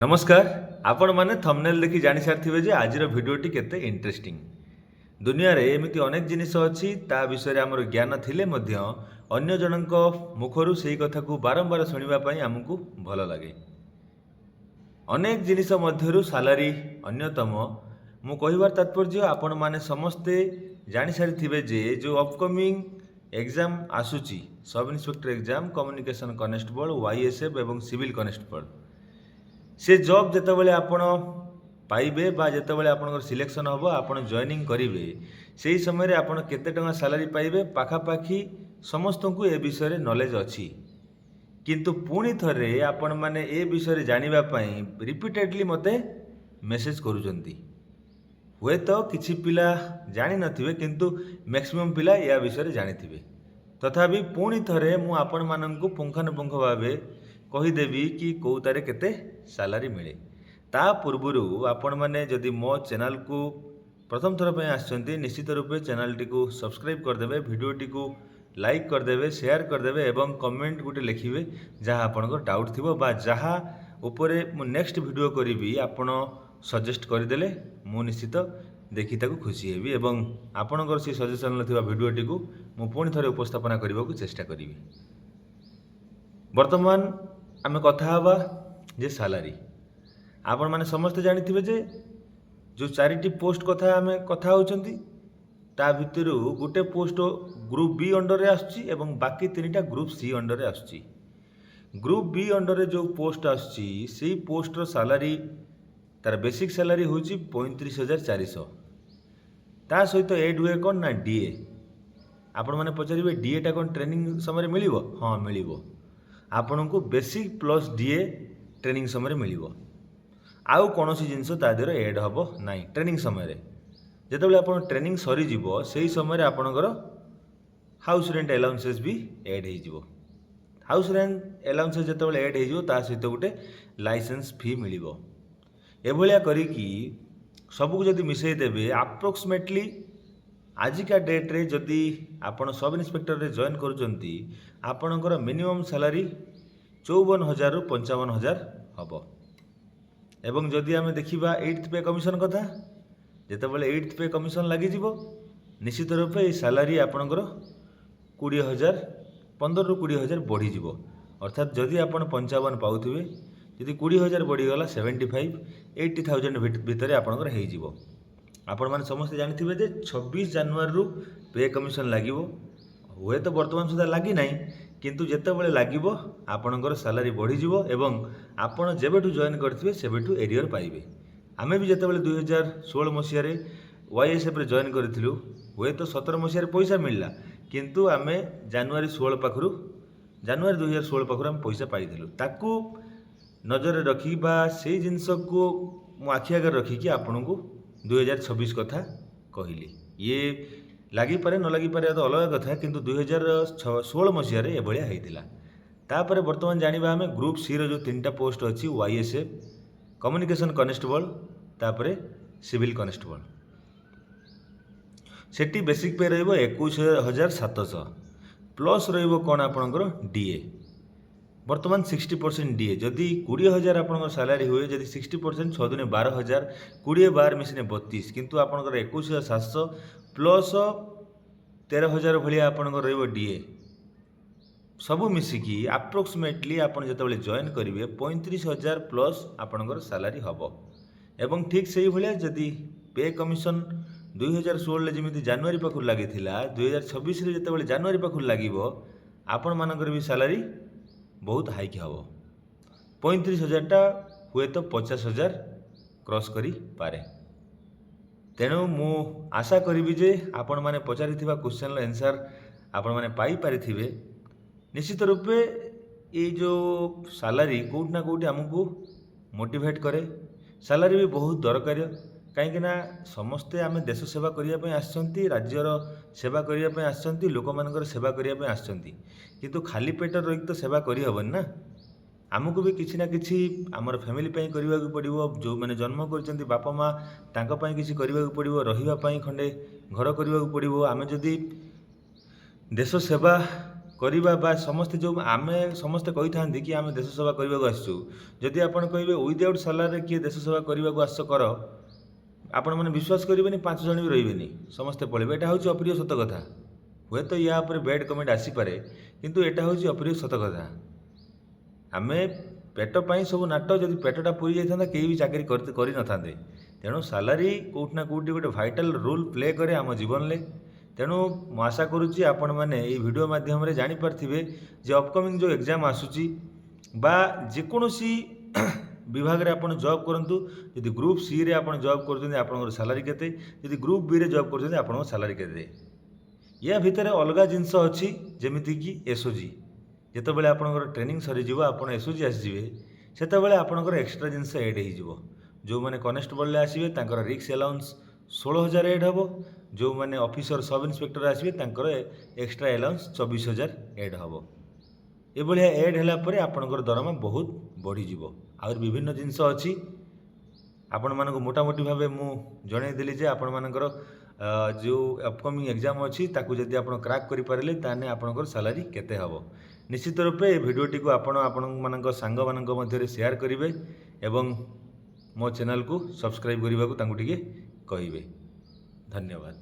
नमस्कार। आपण माने थंबनेल देखि जानि सारिथिबे जे आजिर भिडियोटी केते इंटरेस्टिंग। दुनिया रे एमिति अनेक जिनिस अछि ता विषय रे हमर ज्ञान थिले मध्य अन्य जनक मुखरु सेही कथा को बारंबार सुनिबा पई हमकु भल लागे। अनेक जिनिस मध्यरु सालारी अन्यतम। मु कहिबार तात्पर्य आपण माने समस्ते जानि सारिथिबे जे जो अपकमिंग एग्जाम आसुची sub inspector exam communication constable YSF एवं सिविल कनेस्टेबल से जॉब जितेबाला आपण पाइबे बा जितेबाला आपण सिलेक्शन हम आपण जॉइनिंग करेंगे से ही समय आपण केते टंका सैलरी पाइबे पाखापाखि समस्त को ए विषय नॉलेज अच्छी किंतु पुणी थरे आपण माने ए विषय जानिबा पई रिपीटेडली मते मेसेज करूचंती। हुए तो किछि पिला जानि नथिबे किंतु मैक्सिमम पिला या विषय जानिथिबे। तथापि पुणी थरे मु आपण माननकु पुंखानुपुंख भावे कहीदेवी कि कौ तारे केते सैलरी मिले। ता पूर्वरु आपण माने जदि मो चैनल को प्रथम थर पे आछंती निश्चित रूपे चैनल टी को सब्सक्राइब करदेवे, वीडियो टी को लाइक करदेवे, शेयर करदेवे एवं कमेंट गुटे लिखिबे जहाँ आपनको डाउट थिबो बा जहाँ उपरे मु नेक्स्ट वीडियो करिवि आपण सजेस्ट करदेले मु निश्चित देखि ताको खुशी हेबी एवं आपणकर से सजेशन नथिबा वीडियो टी को मु पुणी थरे उपस्थापना करबा को चेष्टा करिवि। वर्तमान आमे कथा हवा जे सैलरी आपण माने समस्त जानिथिबे जे जो चारिटी पोस्ट कथा आमे कथा होचंती ता भितरु गुटे पोस्ट ग्रुप बी अंडर रे आछी एवं बाकी तीनटा ग्रुप सी अंडर रे आछी। ग्रुप बी अंडर रे जो पोस्ट आछी सेही पोस्ट रो सैलरी तार बेसिक सैलरी होची 35,400। ता सहित एड हुए कोन ना डीए। आपण माने पचारिबे डीए टा कोन ट्रेनिंग समय मिलिबो? हां मिलिबो। आपण को बेसिक प्लस डीए ट्रेनिंग समय मिलिबो। आउ कौनसी जिनस ता देहर एड हबो नाही ट्रेनिंग समय रे। जेतेबेले आपण ट्रेनिंग सरी जिवो सेही समय रे आपणकर हाउस रेंट अलाउंसेस भी एड हो जिवो। हाउस रेंट अलाउंसेस जेतेबेले एड हो जिवो ता सहित गुटे लाइसेंस फी मिलिबो। एभलिया करिकी सबको जदि मिसई देबे अप्रोक्सीमेटली आजिका डेट रे जदि आपण सब इंस्पेक्टर रे जॉइन करूचंती आपणकर मिनिमम सैलरी 54,000 रु 55,000 हबो। एवं जदि आमे देखिबा 8th पे कमिशन कथा जेतेबेले 8th पे कमिशन लागि जिवो निश्चित रूपे ए सैलरी आपणकर 20,000 15 रु 20,000 बढ़ी जिवो। अर्थात जदि आपण 55 पाउथिबे जदि 20,000 बढ़ी गला 75 80,000 भितर आपणकर हेइ जिवो। आपण माने समस्त जानिथिबे जे 26 जनवरी रु पे कमिशन लागिवो। हुए तो वर्तमान सुधा लागि नाही किंतु जेतेबेले लागिवो आपणकर सैलरी बढ़ी जिवो एवं आपण जेबेठु जॉइन करथिबे सेबेठु एरियर पाइबे। आमे भी जेतेबेले 2016 मसिया रे वाईएसएफ रे जॉइन करथिलु हुए तो 17 मसिया रे पैसा मिलला किंतु आमे जनवरी 2016 पाखरु हम पैसा पाइथिलु। ताकू नजर रे रखी बा सेही जिंस को मु आखि आगे रखी कि आपनको 2026 कथा कहली। ये लगी पारे न लगी पारे तो अलग कथा किंतु 2016 मसीह रे एभलिया हेइतिला। तापर वर्तमान जानिबा हमें ग्रुप सी रो जो तीनटा पोस्ट अछि वाईएसएफ कम्युनिकेशन कनेस्टेबल तापर सिविल कनेस्टेबल सेठी बेसिक पे रहइबो 21,700 प्लस रहइबो कोन आपनकर डीए। वर्तमान 60% डीए जदि 20,000 आपनकर सैलरी हुए जदि 60% 6 दुने 12,000 20 12 मिसिने 32 किंतु आपनकर 21,700 प्लस 13,000 भलिया आपनकर रहइबो डीए सबु मिसिकी अप्रोक्सीमेटली आपन जेतेबेले जॉइन करिवे 35,000 प्लस आपनकर सैलरी हबो। एवं ठीक सही भलिया जदि पे कमिशन 2016 ले जेमिति जनवरी पाखु लागिथिला 2026 रे जेतेबेले जनवरी पाखु लागिवो आपन मानकर भी सैलरी बहुत हाइक हबो। 35,000 टा हुए तो 50,000 क्रॉस करी पारे। तेणु मु आशा करी जे आपण माने पचारि क्वेश्चन आंसर आपण माने पाई पारिथिबे। निश्चित रूपे ये जो सैलरी कोट ना कोट हमको मोटिवेट करे। सैलरी भी बहुत दरकार कहीं समस्ते आम देश सेवा करने आसचंती राज्यर सेवा करने आसचंती लोक मानकर सेवा करने आसचंती किंतु खाली पेट रही तो सेवा करहबन ना। आमको भी किसी ना किसी आमर फैमिली करने को पड़ो जो मैंने जन्म कर बापा माँ तांको किसी करने को पड़ो रही खंडे घर करने को पड़ो। आम जदि देश सेवा କରିବା ବା ସମସ୍ତେ ଯେଉଁ ଆମେ ସମସ୍ତେ କହିଥାନ୍ତି କି ଆମେ ଦେଶ ସେବା କରିବାକୁ ଆସିଛୁ, ଯଦି ଆପଣ କହିବେ ୱିଦାଉଟ୍ ସାଲାରୀରେ କିଏ ଦେଶ ସେବା କରିବାକୁ ଆସ କର, ଆପଣମାନେ ବିଶ୍ୱାସ କରିବେନି, 5 ଜଣ ବି ରହିବେନି, ସମସ୍ତେ ପଳେଇବେ। ଏଇଟା ହେଉଛି ଅପ୍ରିୟ ସତ କଥା। ହୁଏତ ୟା ଉପରେ ବ୍ୟାଡ୍ କମେଣ୍ଟ ଆସିପାରେ, କିନ୍ତୁ ଏଇଟା ହେଉଛି ଅପ୍ରିୟ ସତ କଥା। ଆମେ ପେଟ ପାଇଁ ସବୁ ନାଟ, ଯଦି ପେଟଟା ପୁରି ଯାଇଥାନ୍ତା କେହି ବି ଚାକିରି କରିନଥାନ୍ତେ। ତେଣୁ ସାଲାରୀ କେଉଁଠି ନା କେଉଁଠି ଗୋଟେ ଭାଇଟାଲ୍ ରୋଲ୍ ପ୍ଲେ କରେ ଆମ ଜୀବନରେ। ତେଣୁ ମୁଁ ଆଶା କରୁଛି ଆପଣମାନେ ଏଇ ଭିଡ଼ିଓ ମାଧ୍ୟମରେ ଜାଣିପାରିଥିବେ ଯେ ଅପକମିଂ ଯେଉଁ ଏକ୍ଜାମ୍ ଆସୁଛି ବା ଯେକୌଣସି ବିଭାଗରେ ଆପଣ ଜବ୍ କରନ୍ତୁ, ଯଦି ଗ୍ରୁପ୍ ସିରେ ଆପଣ ଜବ୍ କରୁଛନ୍ତି ଆପଣଙ୍କର ସାଲାରୀ କେତେ, ଯଦି ଗ୍ରୁପ୍ ବିରେ ଜବ୍ କରୁଛନ୍ତି ଆପଣଙ୍କ ସାଲାରୀ କେତେ। ୟା ଭିତରେ ଅଲଗା ଜିନିଷ ଅଛି, ଯେମିତିକି ଏସ୍ଓଜି। ଯେତେବେଳେ ଆପଣଙ୍କର ଟ୍ରେନିଂ ସରିଯିବ, ଆପଣ ଏସ୍ଓଜି ଆସିଯିବେ, ସେତେବେଳେ ଆପଣଙ୍କର ଏକ୍ସଟ୍ରା ଜିନିଷ ଏଡ୍ ହେଇଯିବ। ଯେଉଁମାନେ କନେଷ୍ଟବଲରେ ଆସିବେ ତାଙ୍କର ରିକ୍ସ ଆଲାଉନ୍ସ 16,000 ଏଡ୍ ହେବ। ଯେଉଁମାନେ ଅଫିସର ସବ୍ ଇନ୍ସପେକ୍ଟର ଆସିବେ ତାଙ୍କର ଏକ୍ସଟ୍ରା ଆଲାଉନ୍ସ 24,000 ଏଡ୍ ହେବ। ଏଭଳିଆ ଏଡ୍ ହେଲା ପରେ ଆପଣଙ୍କର ଦରମା ବହୁତ ବଢ଼ିଯିବ। ଆହୁରି ବିଭିନ୍ନ ଜିନିଷ ଅଛି, ଆପଣମାନଙ୍କୁ ମୋଟାମୋଟି ଭାବେ ମୁଁ ଜଣାଇଦେଲି ଯେ ଆପଣମାନଙ୍କର ଯେଉଁ ଅପକମିଂ ଏକ୍ଜାମ୍ ଅଛି ତାକୁ ଯଦି ଆପଣ କ୍ରାକ୍ କରିପାରିଲେ ତାହେଲେ ଆପଣଙ୍କର ସାଲାରୀ କେତେ ହେବ। ନିଶ୍ଚିତ ରୂପେ ଏ ଭିଡ଼ିଓଟିକୁ ଆପଣମାନଙ୍କ ସାଙ୍ଗମାନଙ୍କ ମଧ୍ୟରେ ସେୟାର କରିବେ ଏବଂ ମୋ ଚ୍ୟାନେଲକୁ ସବସ୍କ୍ରାଇବ୍ କରିବାକୁ ତାଙ୍କୁ ଟିକେ କହିବେ। ଧନ୍ୟବାଦ।